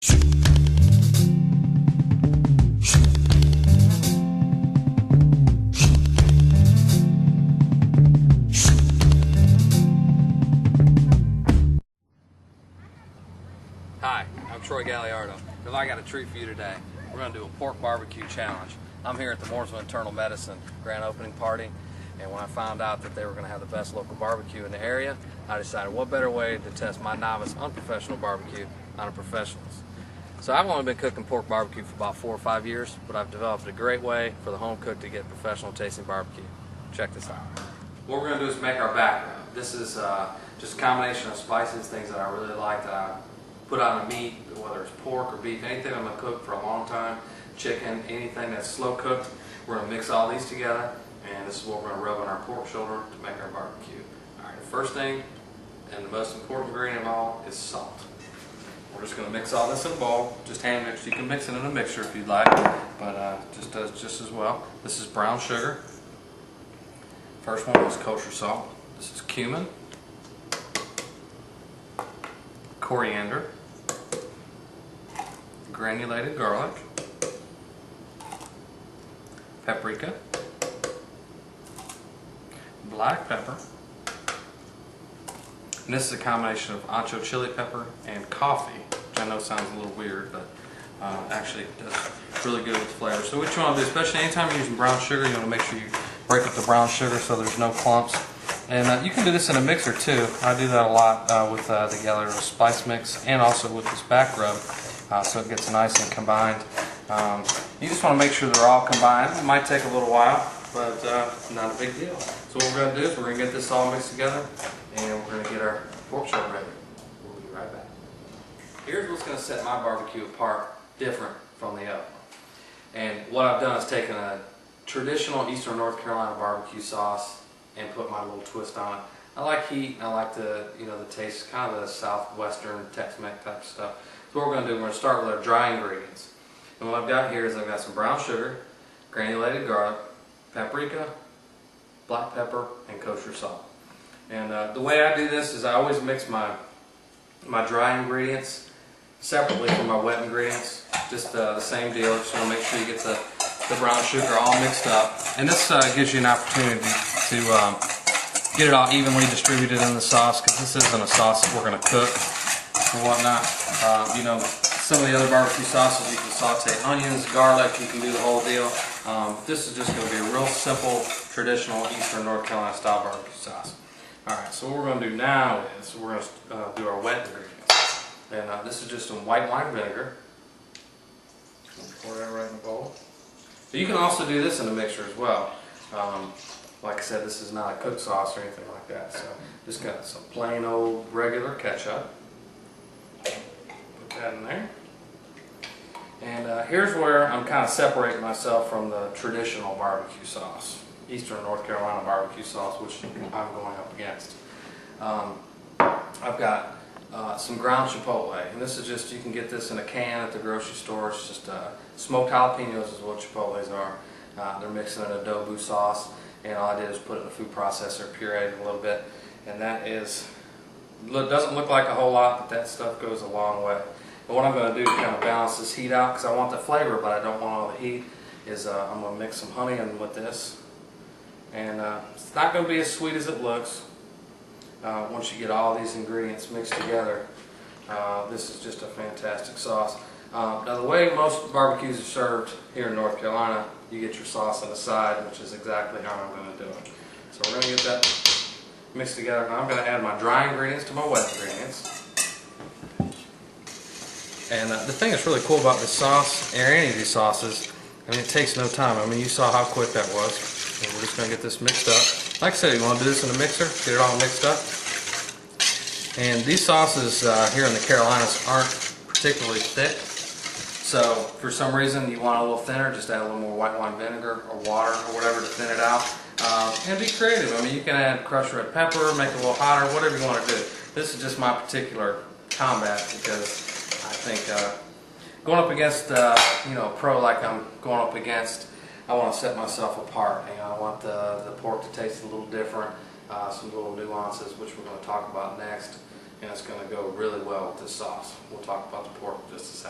Hi, I'm Troy Gagliardo. If I got a treat for you today, we're going to do a pork barbecue challenge. I'm here at the Mooresville Internal Medicine grand opening party, and when I found out that they were going to have the best local barbecue in the area, I decided what better way to test my novice unprofessional barbecue on a professionals. So I've only been cooking pork barbecue for about 4 or 5 years, but I've developed a great way for the home cook to get professional tasting barbecue. Check this out. What we're going to do is make our back rub. This is just a combination of spices, things that I really like that I put on the meat, whether it's pork or beef, anything I'm going to cook for a long time, chicken, anything that's slow cooked. We're going to mix all these together, and this is what we're going to rub on our pork shoulder to make our barbecue. Alright, the first thing and the most important ingredient of all is salt. We're just going to mix all this in a bowl, just hand mix. You can mix it in a mixer if you'd like, but just does just as well. This is brown sugar. First one is kosher salt. This is cumin, coriander, granulated garlic, paprika, black pepper, and this is a combination of ancho chili pepper and coffee, which I know sounds a little weird, but actually it does really good with flavor. So what you want to do, especially anytime you're using brown sugar, you want to make sure you break up the brown sugar so there's no clumps. And you can do this in a mixer too. I do that a lot with the Gagliardo spice mix and also with this back rub, so it gets nice and combined. You just want to make sure they're all combined. It might take a little while, but not a big deal. So what we're going to do is we're going to get this all mixed together, and we're going to get our pork shoulder ready. We'll be right back. Here's what's going to set my barbecue apart different from the other one. And what I've done is taken a traditional Eastern North Carolina barbecue sauce and put my little twist on it. I like heat, and I like the taste, kind of the southwestern Tex-Mex type stuff. So what we're going to do, we're going to start with our dry ingredients. And what I've got here is I've got some brown sugar, granulated garlic, paprika, black pepper, and kosher salt. And the way I do this is I always mix my dry ingredients separately from my wet ingredients. Just the same deal. Just want to make sure you get the brown sugar all mixed up. And this gives you an opportunity to get it all evenly distributed in the sauce, because this isn't a sauce that we're going to cook or whatnot. Some of the other barbecue sauces you can saute onions, garlic, you can do the whole deal. This is just going to be a real simple, traditional Eastern North Carolina style barbecue sauce. Alright, so what we're going to do now is we're going to do our wet ingredients. And this is just some white wine vinegar. Pour that right in the bowl. So you can also do this in a mixer as well. Like I said, this is not a cooked sauce or anything like that. So just got some plain old regular ketchup. Put that in there. And here's where I'm kind of separating myself from the traditional barbecue sauce, Eastern North Carolina barbecue sauce, which I'm going up against. I've got some ground chipotle, and this is just, you can get this in a can at the grocery store. It's just smoked jalapenos is what chipotles are. They're mixed in an adobo sauce, and all I did is put it in a food processor, pureed it a little bit, and that doesn't look like a whole lot, but that stuff goes a long way. And what I'm going to do to kind of balance this heat out, because I want the flavor but I don't want all the heat, is I'm going to mix some honey in with this. And it's not going to be as sweet as it looks. Once you get all these ingredients mixed together, this is just a fantastic sauce. Now the way most barbecues are served here in North Carolina, you get your sauce on the side, which is exactly how I'm going to do it. So we're going to get that mixed together. Now I'm going to add my dry ingredients to my wet ingredients. And the thing that's really cool about this sauce, or any of these sauces, I mean, it takes no time. I mean, you saw how quick that was. And we're just going to get this mixed up. Like I said, you want to do this in a mixer, get it all mixed up. And these sauces here in the Carolinas aren't particularly thick. So for some reason you want a little thinner, just add a little more white wine vinegar or water or whatever to thin it out. And be creative. I mean, you can add crushed red pepper, make it a little hotter, whatever you want to do. This is just my particular combat, because I think going up against a pro like I'm going up against, I want to set myself apart. I want the pork to taste a little different, some little nuances, which we're going to talk about next, and it's going to go really well with this sauce. We'll talk about the pork in just a second.